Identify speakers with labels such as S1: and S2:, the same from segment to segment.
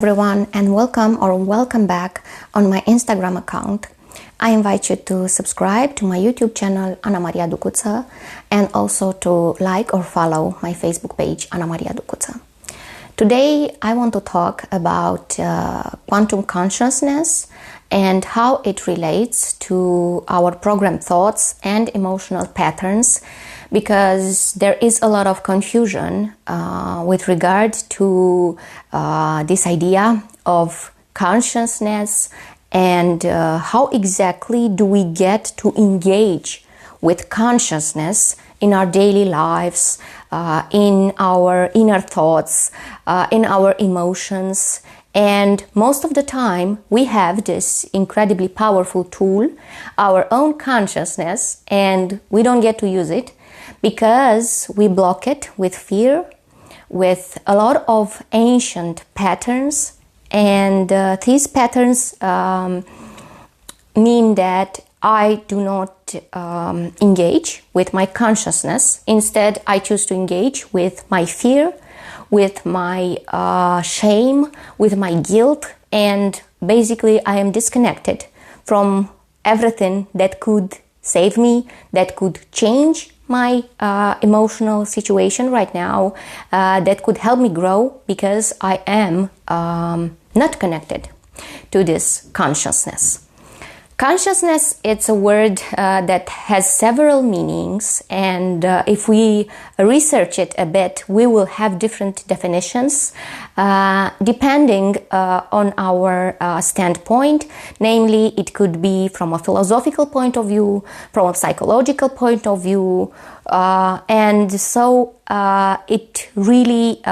S1: Everyone, and welcome back on my Instagram account. I invite you to subscribe to my YouTube channel Maria Ducuţă and also to like or follow my Facebook page Maria Ducuţă. Today I want to talk about quantum consciousness and how it relates to our programmed thoughts and emotional patterns, because there is a lot of confusion with regard to this idea of consciousness and how exactly do we get to engage with consciousness in our daily lives, in our inner thoughts, in our emotions. And most of the time we have this incredibly powerful tool, our own consciousness, and we don't get to use it because we block it with fear, with a lot of ancient patterns. And these patterns mean that I do not engage with my consciousness. Instead, I choose to engage with my fear, with my shame, with my guilt, and basically I am disconnected from everything that could save me, that could change my emotional situation right now, that could help me grow, because I am not connected to this consciousness. Consciousness, it's a word that has several meanings, and if we research it a bit, we will have different definitions depending on our standpoint. Namely, it could be from a philosophical point of view, from a psychological point of view, and so it really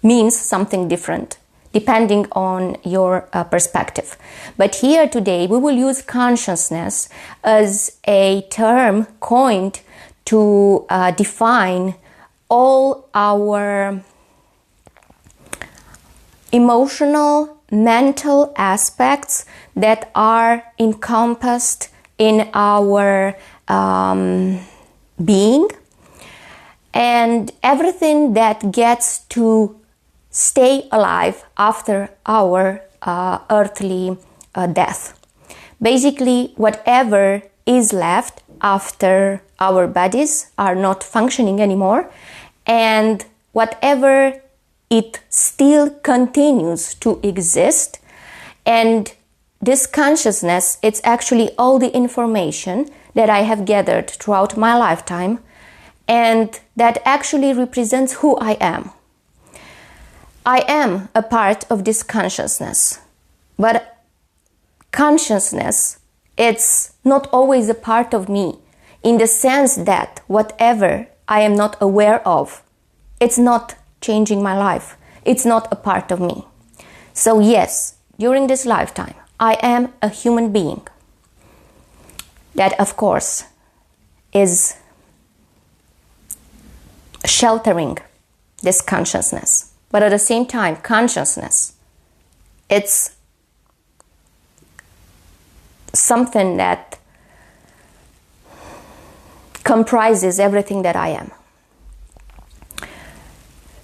S1: means something different depending on your perspective. But here today we will use consciousness as a term coined to define all our emotional, mental aspects that are encompassed in our being, and everything that gets to stay alive after our earthly death. Basically, whatever is left after our bodies are not functioning anymore, and whatever it still continues to exist. And this consciousness, it's actually all the information that I have gathered throughout my lifetime, and that actually represents who I am. I am a part of this consciousness, but consciousness, it's not always a part of me, in the sense that whatever I am not aware of, it's not changing my life. It's not a part of me. So yes, during this lifetime, I am a human being. That, of course, is sheltering this consciousness. But at the same time, consciousness, it's something that comprises everything that I am.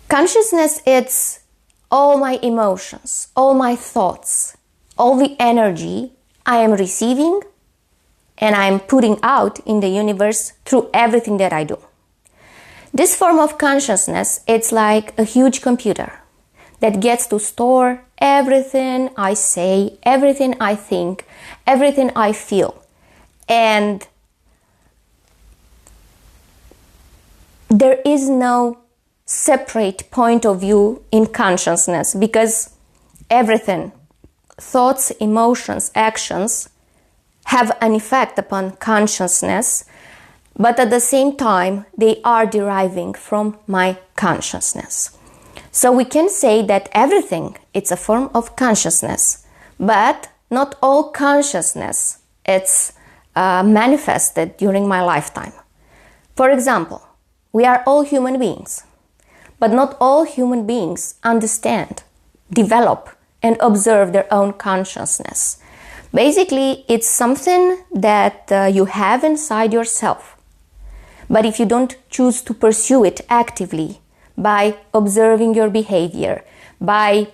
S1: Consciousness, it's all my emotions, all my thoughts, all the energy I am receiving and I am putting out in the universe through everything that I do. This form of consciousness, it's like a huge computer that gets to store everything I say, everything I think, everything I feel. And there is no separate point of view in consciousness, because everything, thoughts, emotions, actions, have an effect upon consciousness, but at the same time, they are deriving from my consciousness. So we can say that everything, it's a form of consciousness, but not all consciousness, it's manifested during my lifetime. For example, we are all human beings, but not all human beings understand, develop, and observe their own consciousness. Basically, it's something that you have inside yourself. But if you don't choose to pursue it actively by observing your behavior, by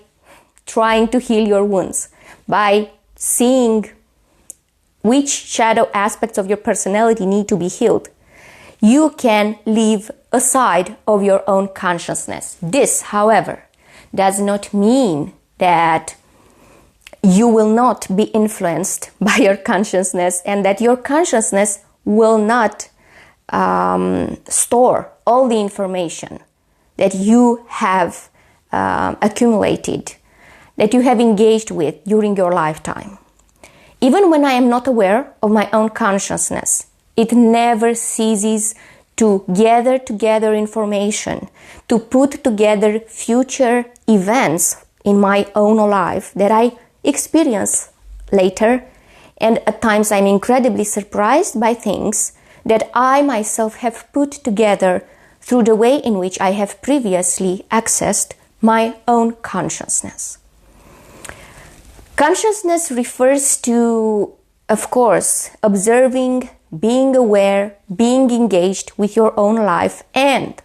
S1: trying to heal your wounds, by seeing which shadow aspects of your personality need to be healed, you can live aside of your own consciousness. This, however, does not mean that you will not be influenced by your consciousness and that your consciousness will not store all the information that you have accumulated, that you have engaged with during your lifetime. Even when I am not aware of my own consciousness, it never ceases to gather together information, to put together future events in my own life that I experience later, and at times I'm incredibly surprised by things that I myself have put together through the way in which I have previously accessed my own consciousness. Consciousness refers to, of course, observing, being aware, being engaged with your own life, and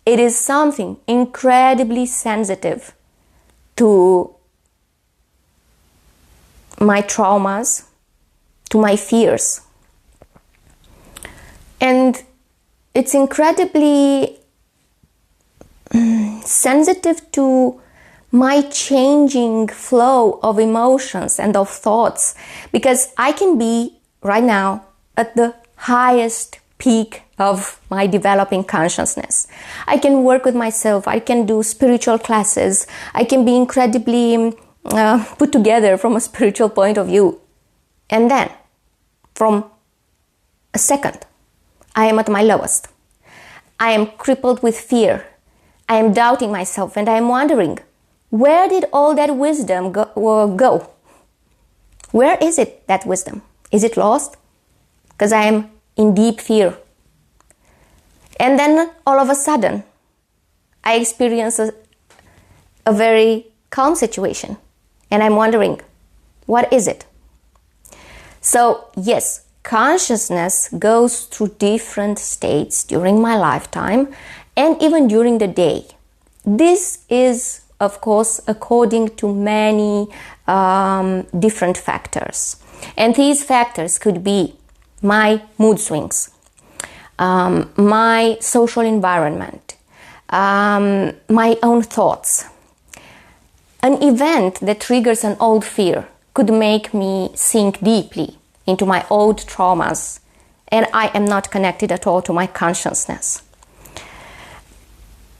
S1: it is something incredibly sensitive to my traumas, to my fears. And it's incredibly sensitive to my changing flow of emotions and of thoughts, because I can be right now at the highest peak of my developing consciousness. I can work with myself, I can do spiritual classes, I can be incredibly put together from a spiritual point of view. And then, from a second, I am at my lowest. I am crippled with fear. I am doubting myself and I am wondering, where did all that wisdom go? Where is it, that wisdom? Is it lost? Because I am in deep fear. And then all of a sudden, I experience a very calm situation. And I'm wondering, what is it? So yes, consciousness goes through different states during my lifetime and even during the day. This is, of course, according to many different factors. And these factors could be my mood swings, my social environment, my own thoughts. An event that triggers an old fear could make me sink deeply into my old traumas, and I am not connected at all to my consciousness.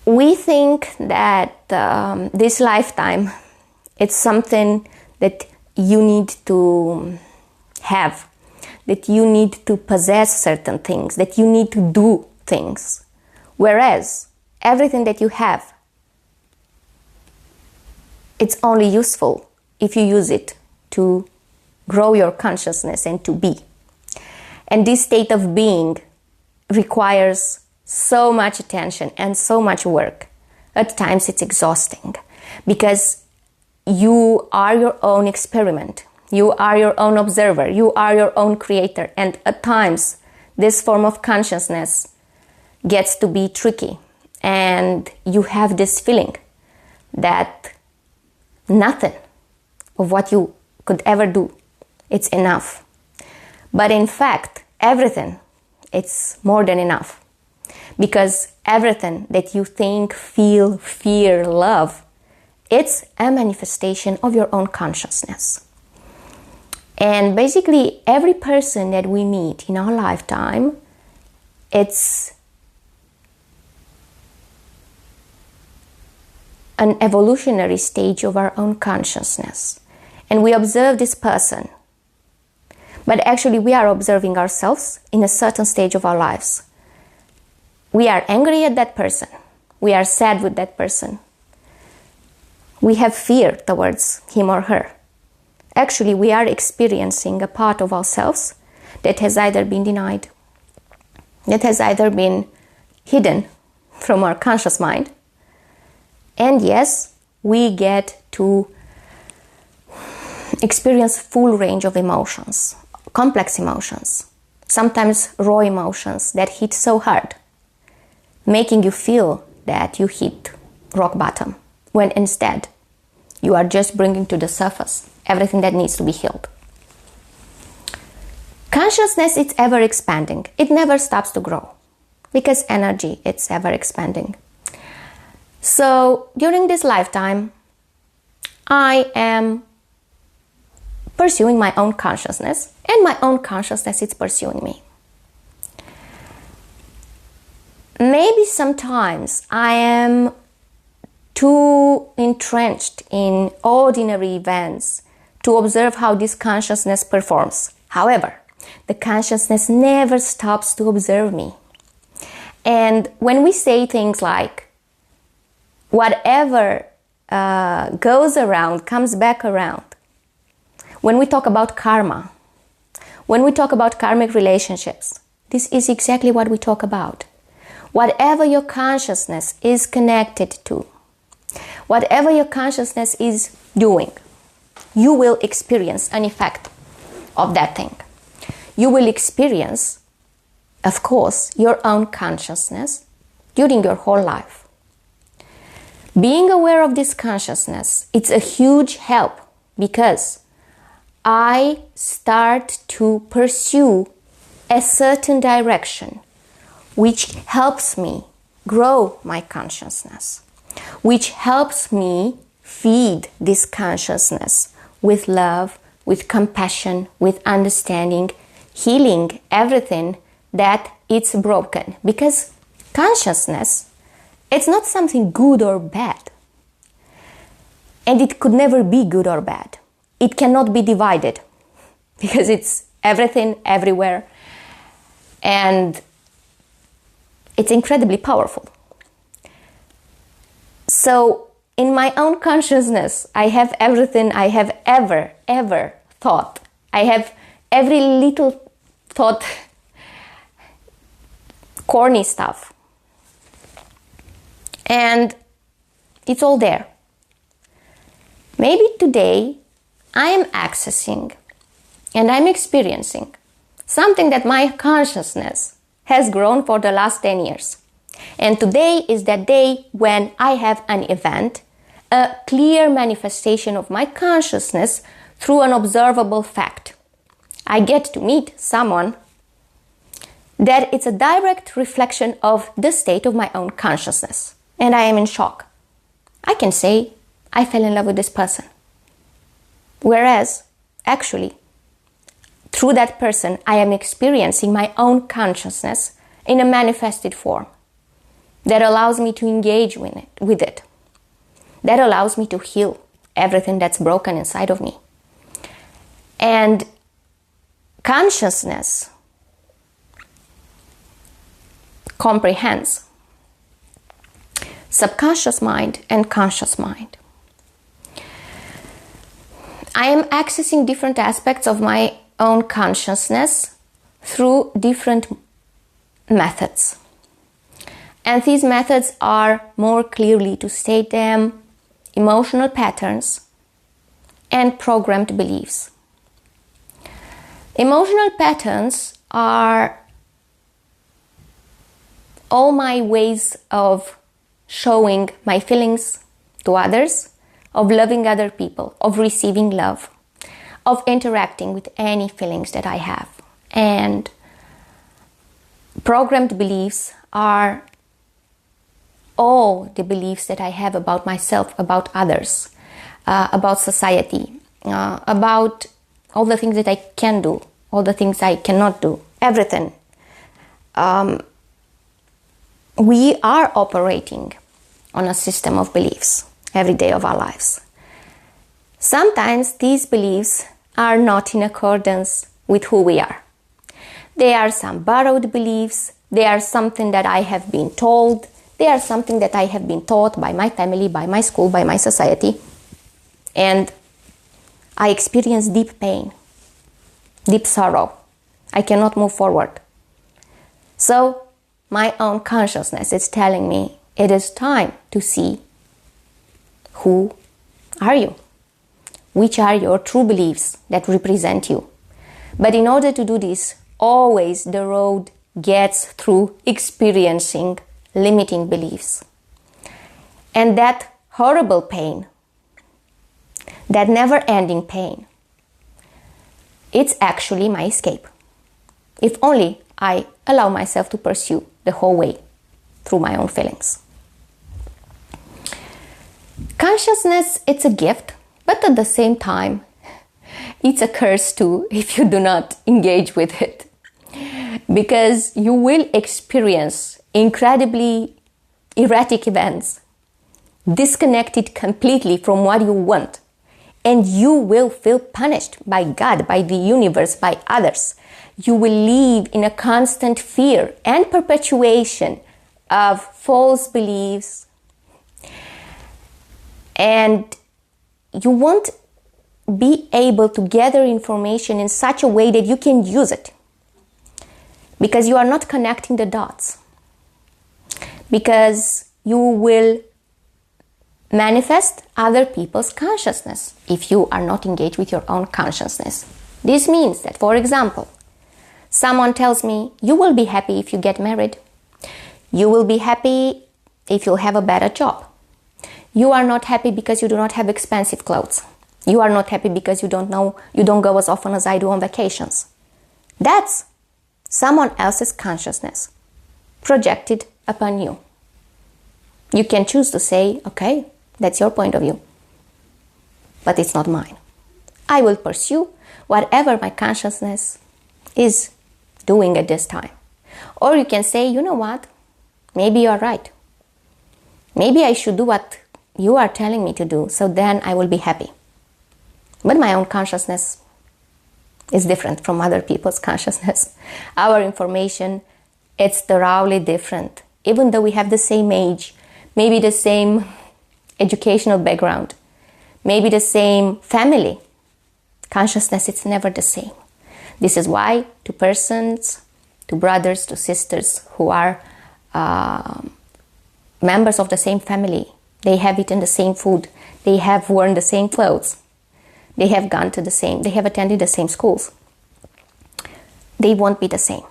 S1: We think that this lifetime, it's something that you need to have, that you need to possess certain things, that you need to do things. Whereas everything that you have, it's only useful if you use it to grow your consciousness and to be. And this state of being requires so much attention and so much work. At times it's exhausting because you are your own experiment. You are your own observer. You are your own creator. And at times this form of consciousness gets to be tricky. And you have this feeling that nothing of what you could ever do, it's enough. But in fact, everything, it's more than enough. Because everything that you think, feel, fear, love, it's a manifestation of your own consciousness. And basically, every person that we meet in our lifetime, it's an evolutionary stage of our own consciousness. And we observe this person. But actually, we are observing ourselves in a certain stage of our lives. We are angry at that person. We are sad with that person. We have fear towards him or her. Actually, we are experiencing a part of ourselves that has either been denied, that has either been hidden from our conscious mind. And yes, we get to experience full range of emotions, complex emotions, sometimes raw emotions that hit so hard, making you feel that you hit rock bottom, when instead You are just bringing to the surface everything that needs to be healed. Consciousness, it's ever expanding. It never stops to grow because energy, it's ever expanding. So during this lifetime, I am pursuing my own consciousness, and my own consciousness is pursuing me. Maybe sometimes I am too entrenched in ordinary events to observe how this consciousness performs. However, the consciousness never stops to observe me. And when we say things like, whatever goes around comes back around, when we talk about karma, when we talk about karmic relationships, this is exactly what we talk about. Whatever your consciousness is connected to, whatever your consciousness is doing, you will experience an effect of that thing. You will experience, of course, your own consciousness during your whole life. Being aware of this consciousness, it's a huge help because I start to pursue a certain direction which helps me grow my consciousness, which helps me feed this consciousness with love, with compassion, with understanding, healing everything that it's broken. Because consciousness, it's not something good or bad. And it could never be good or bad. It cannot be divided because it's everything, everywhere. And it's incredibly powerful. So in my own consciousness, I have everything I have ever thought. I have every little thought, corny stuff. And it's all there. Maybe today I am accessing and I'm experiencing something that my consciousness has grown for the last 10 years. And today is that day when I have an event, a clear manifestation of my consciousness through an observable fact. I get to meet someone that it's a direct reflection of the state of my own consciousness. And I am in shock. I can say I fell in love with this person. Whereas, actually, through that person, I am experiencing my own consciousness in a manifested form that allows me to engage with it. That allows me to heal everything that's broken inside of me. And consciousness comprehends subconscious mind and conscious mind. I am accessing different aspects of my own consciousness through different methods. And these methods are, more clearly to state them, emotional patterns and programmed beliefs. Emotional patterns are all my ways of showing my feelings to others, of loving other people, of receiving love, of interacting with any feelings that I have. And programmed beliefs are all the beliefs that I have about myself, about others, about society, about all the things that I can do, all the things I cannot do, everything. We are operating on a system of beliefs every day of our lives. Sometimes these beliefs are not in accordance with who we are. They are some borrowed beliefs. They are something that I have been told. They are something that I have been taught by my family, by my school, by my society. And I experience deep pain, deep sorrow. I cannot move forward. So my own consciousness is telling me it is time to see who are you? Which are your true beliefs that represent you? But in order to do this, always the road gets through experiencing limiting beliefs. And that horrible pain that never-ending pain, it's actually my escape. If only I allow myself to pursue the whole way through my own feelings. Consciousness, it's a gift, but at the same time, it's a curse too if you do not engage with it. Because you will experience incredibly erratic events, disconnected completely from what you want. And you will feel punished by God, by the universe, by others. You will live in a constant fear and perpetuation of false beliefs. And you won't be able to gather information in such a way that you can use it. Because you are not connecting the dots. Because you will manifest other people's consciousness if you are not engaged with your own consciousness. This means that, for example, someone tells me, you will be happy if you get married. You will be happy if you have a better job. You are not happy because you do not have expensive clothes. You are not happy because you don't go as often as I do on vacations. That's someone else's consciousness projected upon you. You can choose to say, okay, that's your point of view, but it's not mine. I will pursue whatever my consciousness is doing at this time. Or you can say, you know what, maybe you're right. Maybe I should do what you are telling me to do, so then I will be happy. But my own consciousness is different from other people's consciousness. Our information, it's thoroughly different. Even though we have the same age, maybe the same educational background, maybe the same family, consciousness, it's never the same. This is why two persons, two brothers, two sisters who are members of the same family, they have eaten the same food, they have worn the same clothes, they have attended the same schools. They won't be the same.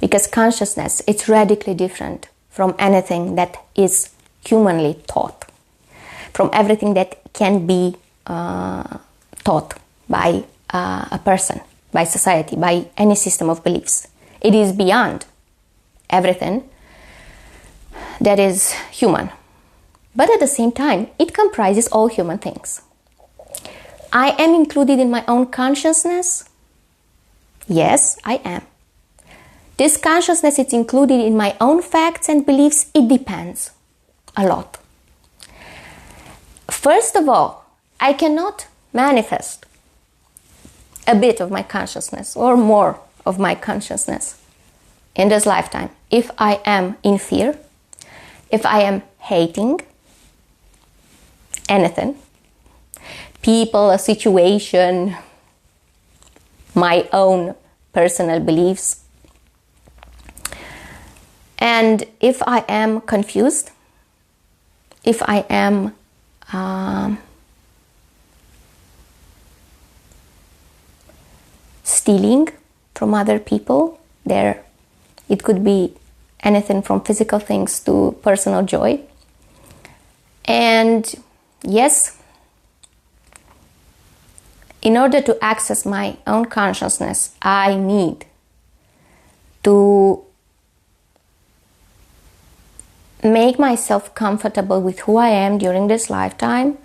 S1: Because consciousness, it's radically different from anything that is humanly taught, from everything that can be taught by a person, by society, by any system of beliefs. It is beyond everything that is human. But at the same time, it comprises all human things. I am included in my own consciousness. Yes, I am. This consciousness is included in my own facts and beliefs. It depends a lot. First of all, I cannot manifest a bit of my consciousness or more of my consciousness in this lifetime if I am in fear, if I am hating anything, people, a situation, my own personal beliefs. And if I am confused, if I am stealing from other people, it could be anything from physical things to personal joy. And yes, in order to access my own consciousness, I need to make myself comfortable with who I am during this lifetime,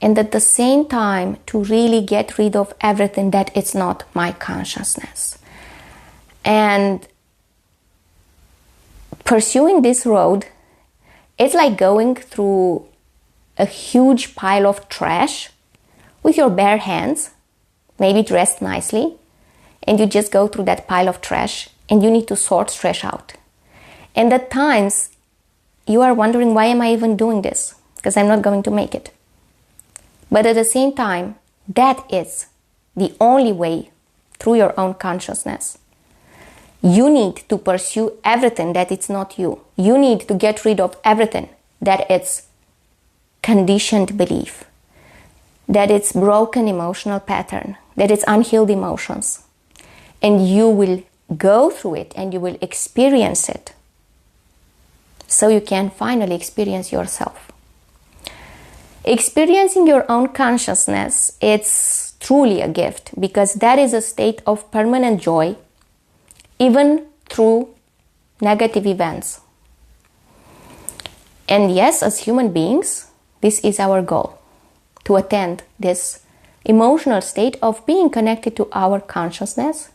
S1: and at the same time to really get rid of everything that is not my consciousness. And pursuing this road, it's like going through a huge pile of trash with your bare hands, maybe dressed nicely, and you just go through that pile of trash and you need to sort trash out. And at times, you are wondering, why am I even doing this? Because I'm not going to make it. But at the same time, that is the only way through your own consciousness. You need to pursue everything that it's not you. You need to get rid of everything that it's conditioned belief, that it's broken emotional pattern, that it's unhealed emotions. And you will go through it and you will experience it, so you can finally experience yourself. Experiencing your own consciousness, it's truly a gift, because that is a state of permanent joy, even through negative events. And yes, as human beings, this is our goal, to attain this emotional state of being connected to our consciousness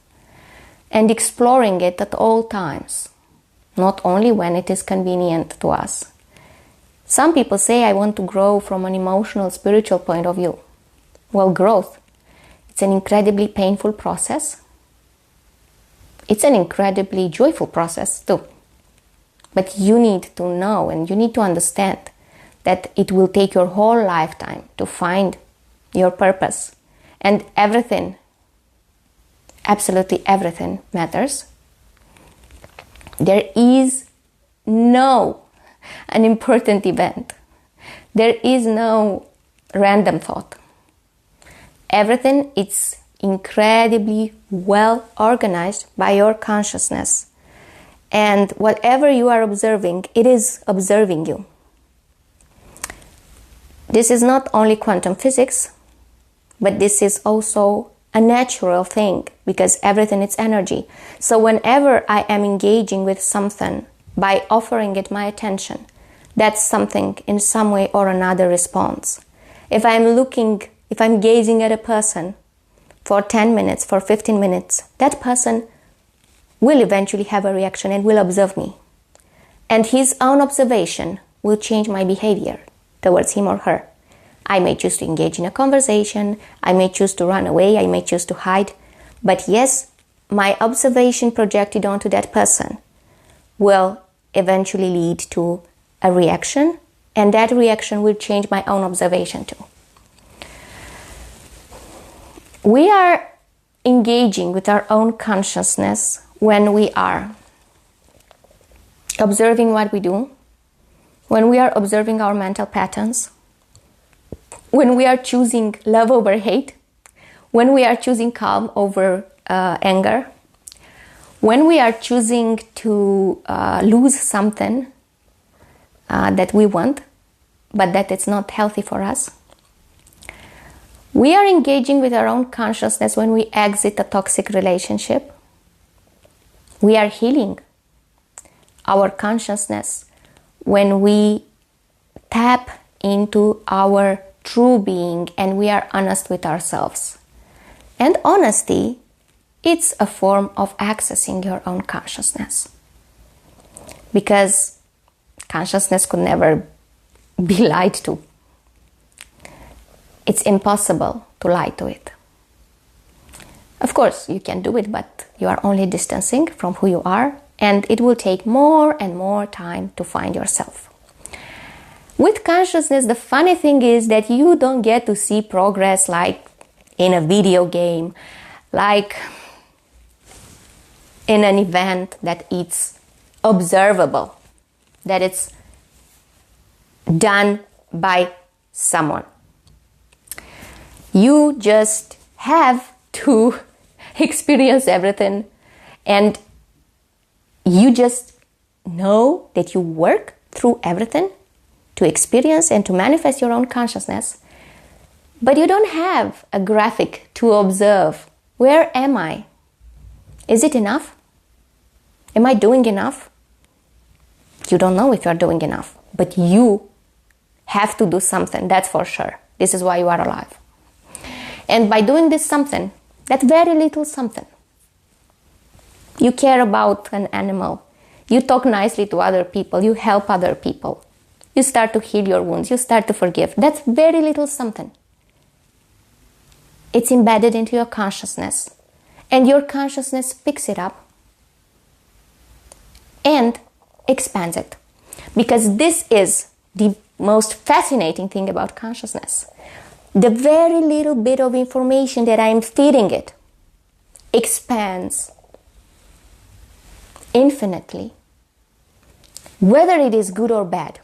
S1: and exploring it at all times, not only when it is convenient to us. Some people say, I want to grow from an emotional, spiritual point of view. Well, growth, it's an incredibly painful process. It's an incredibly joyful process too. But you need to know and you need to understand that it will take your whole lifetime to find your purpose. And everything, absolutely everything matters. There is no an important event. There is no random thought. Everything is incredibly well organized by your consciousness. And whatever you are observing, it is observing you. This is not only quantum physics, but this is also a natural thing, because everything is energy. So whenever I am engaging with something, by offering it my attention, that something in some way or another responds. If I'm gazing at a person for 10 minutes, for 15 minutes, that person will eventually have a reaction and will observe me. And his own observation will change my behavior towards him or her. I may choose to engage in a conversation, I may choose to run away, I may choose to hide. But yes, my observation projected onto that person will eventually lead to a reaction, and that reaction will change my own observation too. We are engaging with our own consciousness when we are observing what we do, when we are observing our mental patterns, when we are choosing love over hate, when we are choosing calm over anger, when we are choosing to lose something that we want, but that it's not healthy for us. We are engaging with our own consciousness when we exit a toxic relationship. We are healing our consciousness when we tap into our true being and we are honest with ourselves. And honesty, it's a form of accessing your own consciousness. Because consciousness could never be lied to. It's impossible to lie to it. Of course, you can do it, but you are only distancing from who you are, and it will take more and more time to find yourself. With consciousness, the funny thing is that you don't get to see progress like in a video game, like in an event that it's observable, that it's done by someone. You just have to experience everything, and you just know that you work through everything to experience and to manifest your own consciousness, but you don't have a graphic to observe. Where am I? Is it enough? Am I doing enough? You don't know if you're doing enough, but you have to do something, that's for sure. This is why you are alive. And by doing this something, that very little something, you care about an animal, you talk nicely to other people, you help other people, you start to heal your wounds, you start to forgive. That's very little something. It's embedded into your consciousness, and your consciousness picks it up and expands it. Because this is the most fascinating thing about consciousness. The very little bit of information that I am feeding it expands infinitely, whether it is good or bad.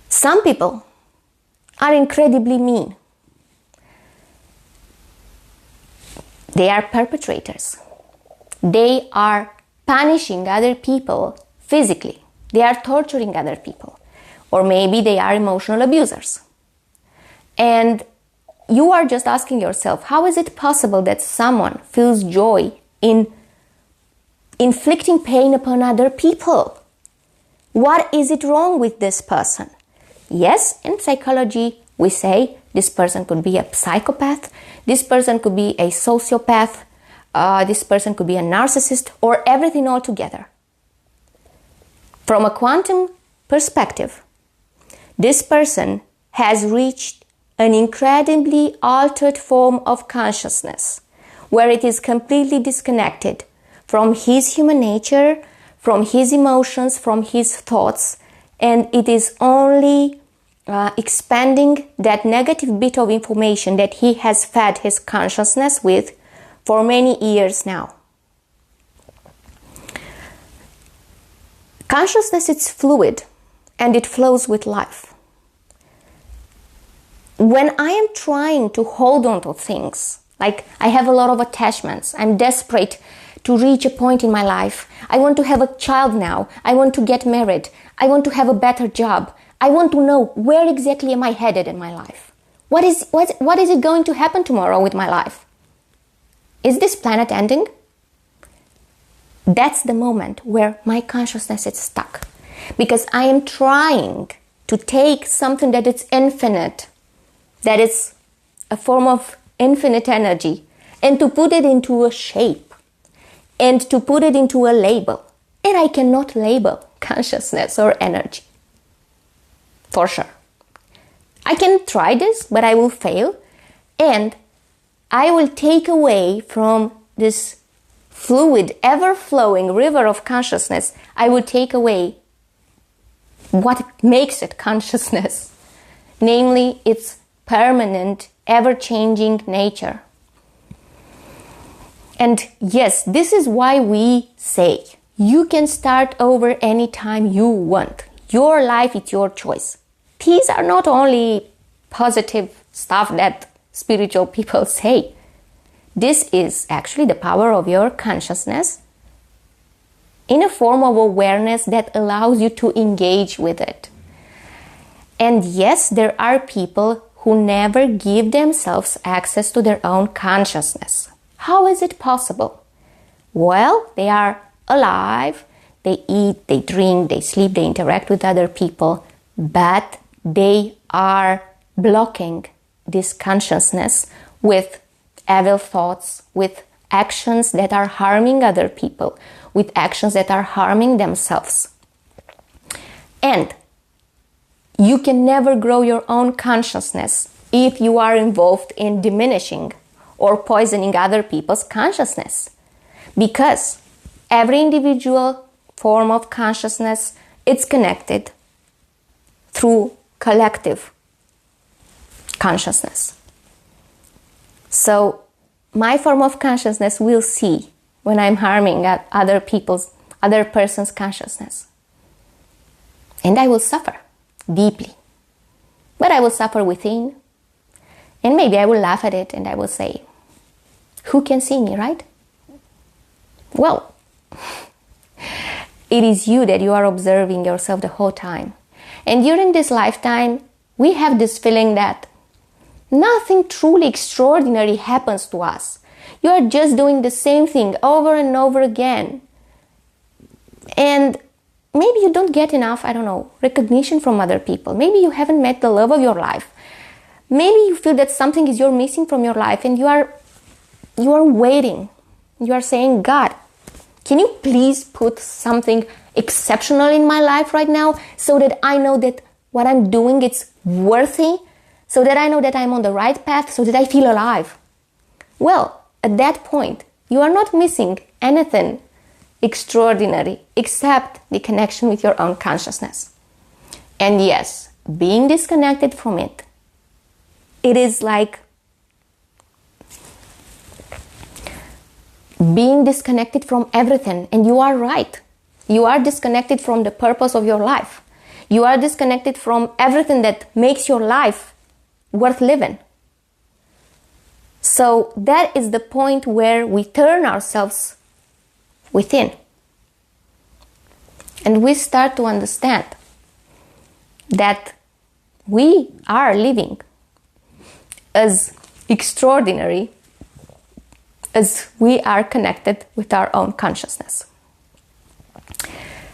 S1: Some people are incredibly mean. They are perpetrators. They are punishing other people physically. They are torturing other people. or maybe they are emotional abusers. And you are just asking yourself, how is it possible that someone feels joy in inflicting pain upon other people? What is it wrong with this person? Yes, in psychology, we say this person could be a psychopath, this person could be a sociopath, this person could be a narcissist, or everything all together. From a quantum perspective, this person has reached an incredibly altered form of consciousness, where it is completely disconnected from his human nature, from his emotions, from his thoughts, and it is only expanding that negative bit of information that he has fed his consciousness with for many years now. Consciousness is fluid and it flows with life. When I am trying to hold on to things, like I have a lot of attachments, I'm desperate to reach a point in my life. I want to have a child now. I want to get married. I want to have a better job. I want to know where exactly am I headed in my life? What is it going to happen tomorrow with my life? Is this planet ending? That's the moment where my consciousness is stuck. Because I am trying to take something that is infinite, that is a form of infinite energy, and to put it into a shape, and to put it into a label. And I cannot label consciousness or energy. For sure. I can try this, but I will fail. And I will take away from this fluid, ever-flowing river of consciousness, I will take away what makes it consciousness. Namely, its permanent, ever-changing nature. And yes, this is why we say, you can start over anytime you want. Your life, it's your choice. These are not only positive stuff that spiritual people say. This is actually the power of your consciousness in a form of awareness that allows you to engage with it. And yes, there are people who never give themselves access to their own consciousness. How is it possible? Well, they are alive, they eat, they drink, they sleep, they interact with other people, but they are blocking this consciousness with evil thoughts, with actions that are harming other people, with actions that are harming themselves. And you can never grow your own consciousness if you are involved in diminishing or poisoning other people's consciousness. Because every individual form of consciousness, it's connected through collective consciousness. So my form of consciousness will see when I'm harming other person's consciousness. And I will suffer deeply. But I will suffer within. And maybe I will laugh at it and I will say, who can see me, right? Well, it is you that you are observing yourself the whole time. And during this lifetime, we have this feeling that nothing truly extraordinary happens to us. You are just doing the same thing over and over again. And maybe you don't get enough, recognition from other people. Maybe you haven't met the love of your life. Maybe you feel that something is missing from your life and you are waiting. You are saying, God, can you please put something exceptional in my life right now so that I know that what I'm doing is worthy, so that I know that I'm on the right path, so that I feel alive? Well, at that point, you are not missing anything extraordinary except the connection with your own consciousness. And yes, being disconnected from it, it is like being disconnected from everything. And you are right. You are disconnected from the purpose of your life. You are disconnected from everything that makes your life worth living. So that is the point where we turn ourselves within. And we start to understand that we are living as extraordinary as we are connected with our own consciousness.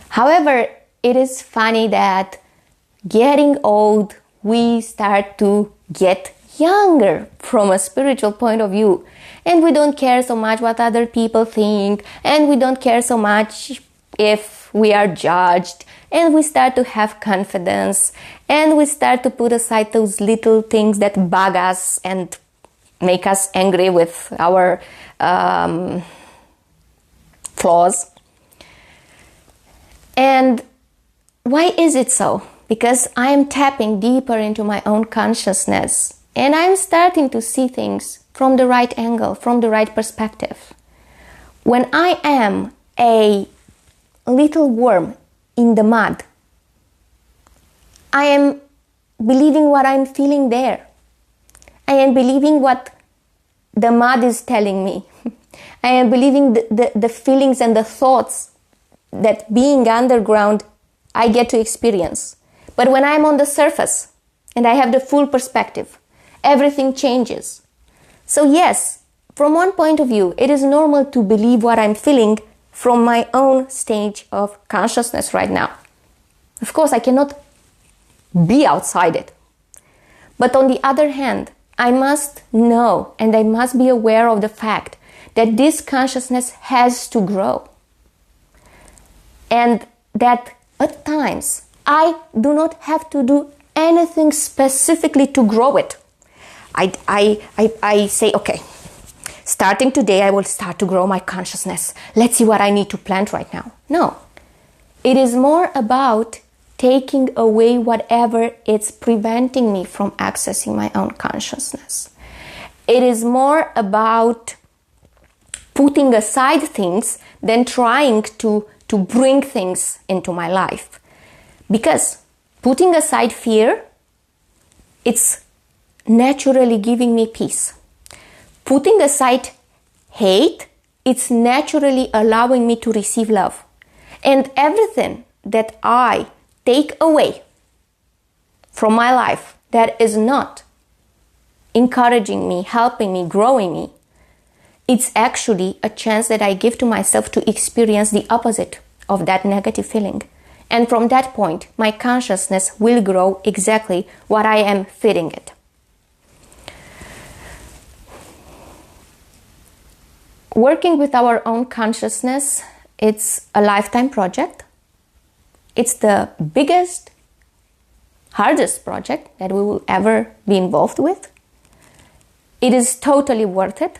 S1: However, it is funny that getting old, we start to get younger from a spiritual point of view, and we don't care so much what other people think, and we don't care so much if we are judged, and we start to have confidence, and we start to put aside those little things that bug us and make us angry with our flaws. And why is it so? Because I am tapping deeper into my own consciousness, and I'm starting to see things from the right angle, from the right perspective. When I am a little worm in the mud, I am believing what I'm feeling there. I am believing what the mud is telling me. I am believing the feelings and the thoughts that being underground I get to experience. But when I'm on the surface and I have the full perspective, everything changes. So yes, from one point of view, it is normal to believe what I'm feeling from my own stage of consciousness right now. Of course, I cannot be outside it. But on the other hand, I must know and I must be aware of the fact that this consciousness has to grow. And that at times, I do not have to do anything specifically to grow it. I say, okay, starting today, I will start to grow my consciousness. Let's see what I need to plant right now. No, it is more about taking away whatever is preventing me from accessing my own consciousness. It is more about putting aside things than trying to bring things into my life. Because putting aside fear, it's naturally giving me peace. Putting aside hate, it's naturally allowing me to receive love. And everything that I take away from my life that is not encouraging me, helping me, growing me, it's actually a chance that I give to myself to experience the opposite of that negative feeling. And from that point, my consciousness will grow exactly what I am feeding it. Working with our own consciousness, it's a lifetime project. It's the biggest, hardest project that we will ever be involved with. It is totally worth it.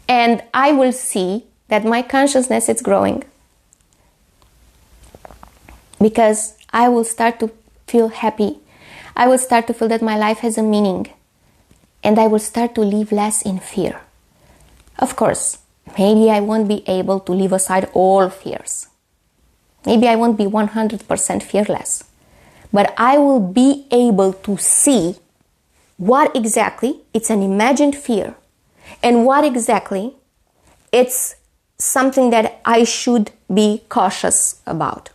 S1: And I will see that my consciousness is growing. Because I will start to feel happy. I will start to feel that my life has a meaning. And I will start to live less in fear. Of course, maybe I won't be able to leave aside all fears. Maybe I won't be 100% fearless. But I will be able to see what exactly it's an imagined fear and what exactly it's something that I should be cautious about.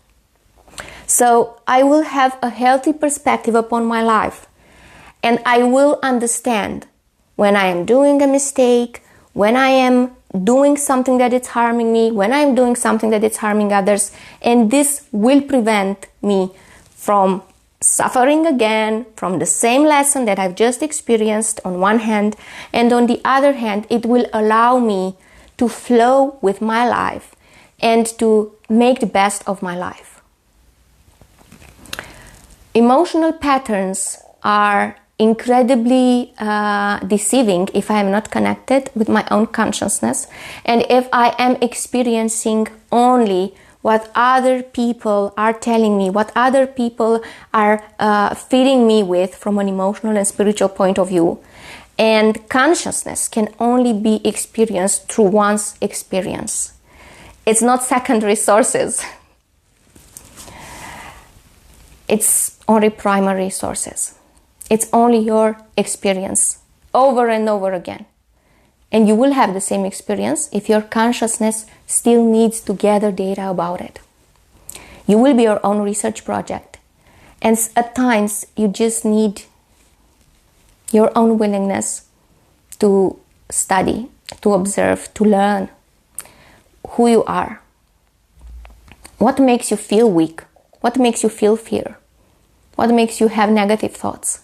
S1: So I will have a healthy perspective upon my life, and I will understand when I am doing a mistake, when I am doing something that is harming me, when I am doing something that is harming others, and this will prevent me from suffering again from the same lesson that I've just experienced on one hand, and on the other hand, it will allow me to flow with my life and to make the best of my life. Emotional patterns are incredibly deceiving if I am not connected with my own consciousness, and if I am experiencing only what other people are telling me, what other people are feeding me with from an emotional and spiritual point of view. And consciousness can only be experienced through one's experience. It's not secondary sources. It's only primary sources. It's only your experience over and over again. And you will have the same experience if your consciousness still needs to gather data about it. You will be your own research project. And at times you just need your own willingness to study, to observe, to learn who you are. What makes you feel weak? What makes you feel fear? What makes you have negative thoughts?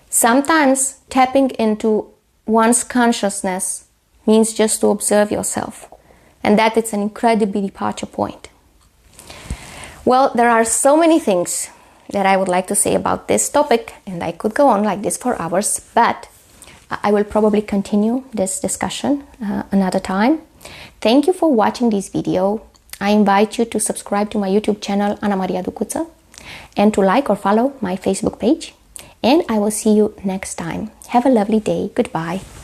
S1: Sometimes tapping into one's consciousness means just to observe yourself, and that it's an incredible departure point. Well, there are so many things that I would like to say about this topic, and I could go on like this for hours, but I will probably continue this discussion another time. Thank you for watching this video. I invite you to subscribe to my YouTube channel, Maria Ducuţă, and to like or follow my Facebook page. And I will see you next time. Have a lovely day. Goodbye.